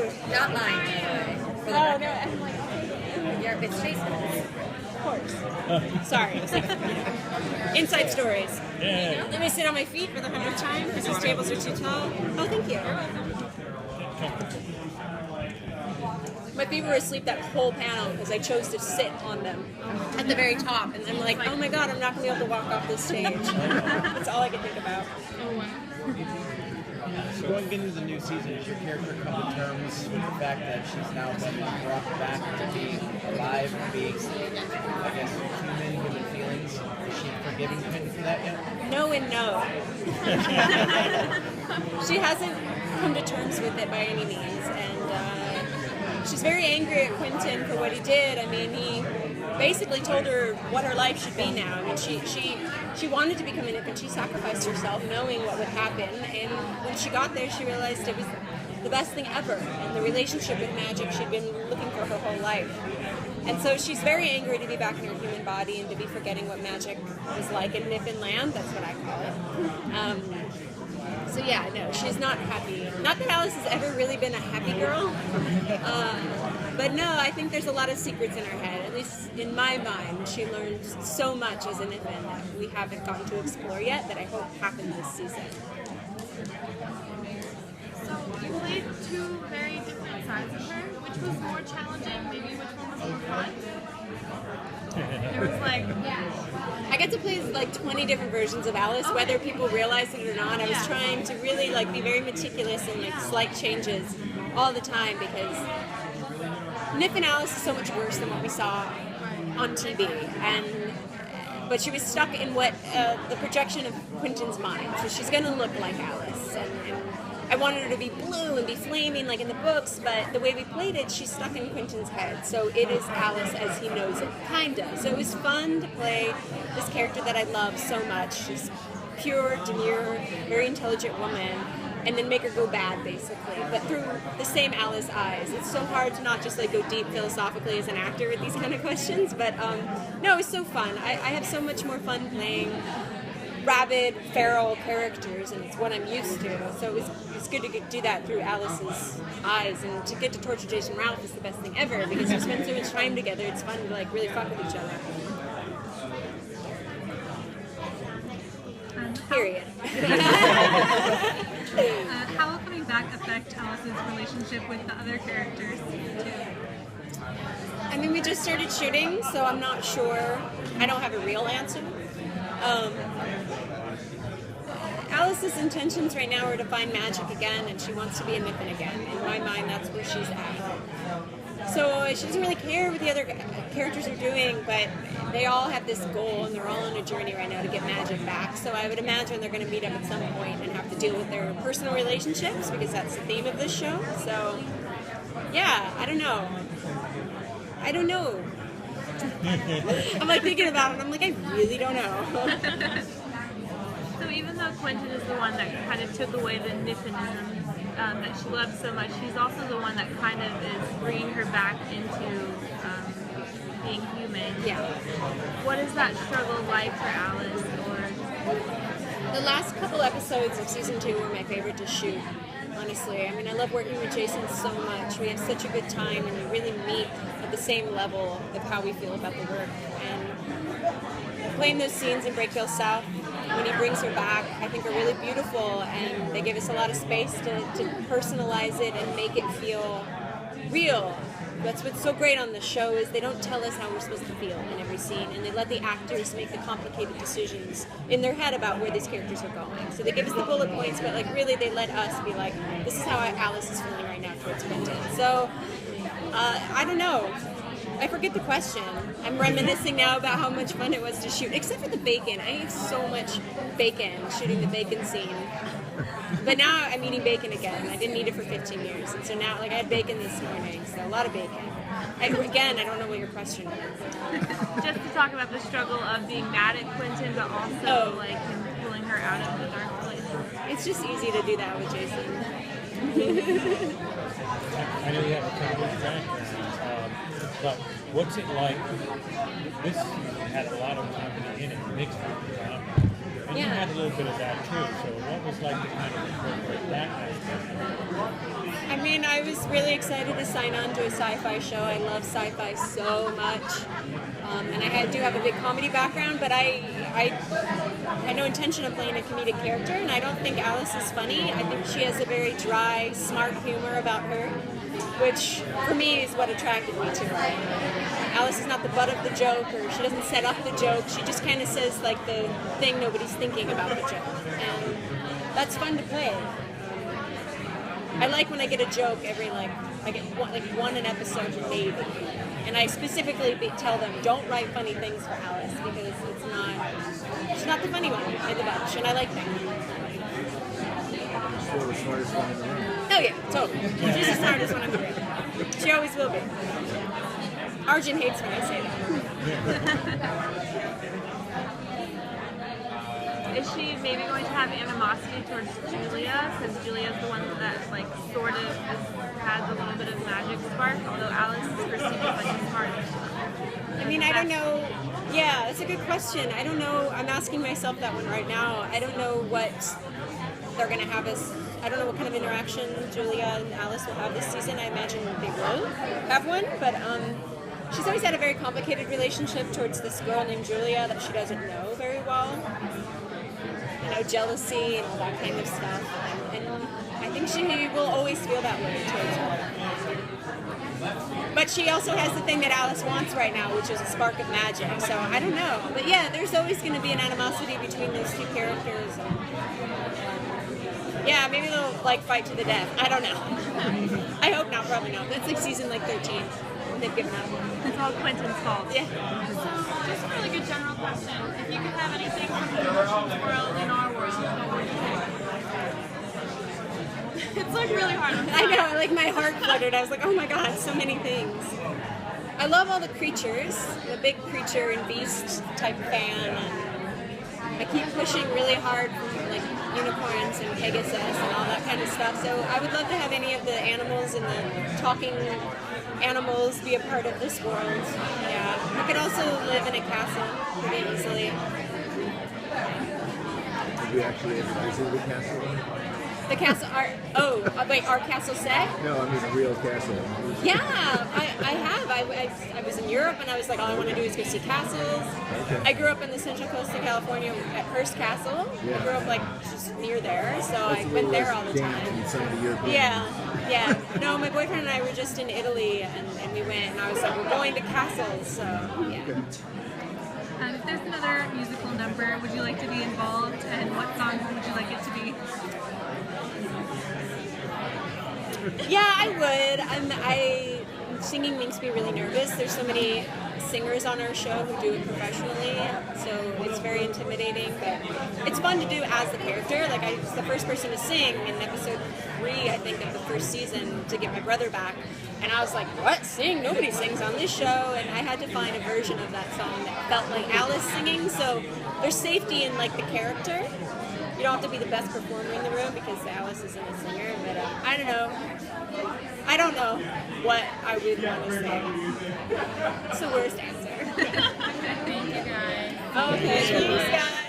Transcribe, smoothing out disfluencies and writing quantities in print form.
true. Not lying, by the way. For the Oh, record. no, I'm like, Yeah, it's Jason. of course. Sorry. Inside stories. Yeah. Let me sit on my feet for the 100th time because these tables are too tall. Oh, thank you. My feet were asleep that whole panel because I chose to sit on them at the very top. And I'm like, oh my god, I'm not going to be able to walk off this stage. That's all I can think about. So going into the new season, does your character come to terms with the fact that she's now been brought back to being alive and being, I guess, human feelings? Is she forgiving Quinn for that yet? No and no. She hasn't come to terms with it by any means, and she's very angry at Quentin for what he did. I mean, he basically told her what her life should be now. I mean, she wanted to become an infant. She sacrificed herself knowing what would happen, and when she got there, she realized it was the best thing ever, and the relationship with magic she'd been looking for her whole life. And so she's very angry to be back in her human body and to be forgetting what magic was like in Niffin Land. That's what I call it. So yeah, no, she's not happy. Not that Alice has ever really been a happy girl, but no, I think there's a lot of secrets in her head. At least in my mind, she learned so much as a Niffin that we haven't gotten to explore yet that I hope happens this season. So you played two very different sides of her. Which was more challenging? Maybe which one was more fun? There was like, I get to play like 20 different versions of Alice, whether people realize it or not. I was trying to really like be very meticulous and like slight changes all the time because Niffin Alice is so much worse than what we saw on TV, but she was stuck in what the projection of Quentin's mind. So she's going to look like Alice, and I wanted her to be blue and be flaming like in the books, but the way we played it, she's stuck in Quentin's head. So it is Alice as he knows it, kinda. So it was fun to play this character that I love so much. She's pure, demure, very intelligent woman, and then make her go bad, basically, but through the same Alice eyes. It's so hard to not just like go deep philosophically as an actor with these kind of questions, but no, it was so fun. I have so much more fun playing rabid, feral characters, and it's what I'm used to. So it's good to do that through Alice's eyes, and to get to torture Jason Ralph is the best thing ever because we spend so much time together. It's fun to like really fuck with each other. Period. how will coming back affect Alice's relationship with the other characters too? I mean, we just started shooting, so I'm not sure. I don't have a real answer. Alice's intentions right now are to find magic again, and she wants to be a Niffin again. In my mind, that's where she's at. So she doesn't really care what the other characters are doing, but they all have this goal, and they're all on a journey right now to get magic back. So I would imagine they're going to meet up at some point and have to deal with their personal relationships, because that's the theme of this show. So, yeah, I don't know. I'm like thinking about it, and I'm like, I really don't know. So even though Quentin is the one that kind of took away the Niffinism that she loves so much, she's also the one that kind of is bringing her back into being human. Yeah. What is that struggle like for Alice? Or The last couple episodes of season 2 were my favorite to shoot, honestly. I mean, I love working with Jason so much. We have such a good time, and we really meet at the same level of how we feel about the work. And playing those scenes in Breakville South, when he brings her back, I think are really beautiful, and they give us a lot of space to personalize it and make it feel real. That's what's so great on the show is they don't tell us how we're supposed to feel in every scene, and they let the actors make the complicated decisions in their head about where these characters are going. So they give us the bullet points, but like really they let us be like, this is how Alice is feeling right now towards Quentin. So I don't know. I forget the question. I'm reminiscing now about how much fun it was to shoot, except for the bacon. I ate so much bacon shooting the bacon scene. But now I'm eating bacon again. I didn't eat it for 15 years. And so now, like, I had bacon this morning, so a lot of bacon. Again, I don't know what your question is. just to talk about the struggle of being mad at Quentin, but also like him pulling her out of the dark place. It's just easy to do that with Jason. I know you have a comedy background, but what's it like? This had a lot of comedy in it, mixed with comedy. And you Yeah. had a little bit of that too. So what was like to kind of incorporate that aspect? I mean, I was really excited to sign on to a sci-fi show. I love sci-fi so much. And I do have a big comedy background, but I had no intention of playing a comedic character, and I don't think Alice is funny. I think she has a very dry, smart humor about her, which for me is what attracted me to her. Alice is not the butt of the joke, or she doesn't set up the joke. She just kind of says like the thing nobody's thinking about the joke, and that's fun to play. I like when I get a joke every I get one an episode maybe, and I specifically tell them don't write funny things for Alice because she's not the funny one in the bunch, and I like that. Still the smartest one in the room. Oh yeah, totally. She's the smartest one in the room. She always will be. Arjun hates when I say that. Is she maybe going to have animosity towards Julia? Because Julia's the one that like sort of has a little bit of magic spark, although Alice is perceived as like a smart. I mean, I don't know. Yeah, that's a good question. I don't know. I'm asking myself that one right now. I don't know what they're going to have I don't know what kind of interaction Julia and Alice will have this season. I imagine they will have one, but she's always had a very complicated relationship towards this girl named Julia that she doesn't know very well. You know, jealousy and all that kind of stuff. And I think she will always feel that way towards her. But she also has the thing that Alice wants right now, which is a spark of magic. So I don't know. But yeah, there's always going to be an animosity between those two characters. Yeah, maybe they'll fight to the death. I don't know. I hope not. Probably not. That's like season 13. They've given up. It's all Quentin's fault. Yeah. So, just for like a general question, if you could have anything from the emotions world in our world, what would you pick? It's like really hard. I know, my heart fluttered. I was like, oh my god, so many things. I love all the creatures. I'm a big creature and beast type fan. And I keep pushing really hard for unicorns and Pegasus and all that kind of stuff. So I would love to have any of the animals and the talking animals be a part of this world. Yeah. I could also live in a castle pretty easily. Did you actually ever visit the castle? The castle, our castle set? No, I mean a real castle. Yeah, I have. I was in Europe and I was like, all I want to do is go see castles. Okay. I grew up in the Central Coast of California at Hearst Castle. Yeah. I grew up just near there, so That's I a went little there less all the damp time. than some of the European. Yeah. No, my boyfriend and I were just in Italy and we went and I was like, we're going to castles, so yeah. Okay. If there's another musical number, would you like to be involved, and what songs would you like it to be? Yeah, I would. Singing makes me really nervous. There's so many singers on our show who do it professionally, so it's very intimidating, but it's fun to do as the character. I was the first person to sing in episode 3, I think, of the first season to get my brother back, and I was like, what? Sing? Nobody sings on this show, and I had to find a version of that song that felt like Alice singing, so there's safety in the character. You don't have to be the best performer in the room because Alice isn't a singer, but I don't know. I don't know what I would want to say. It's the worst answer. Thank you guys. Okay, thanks guys.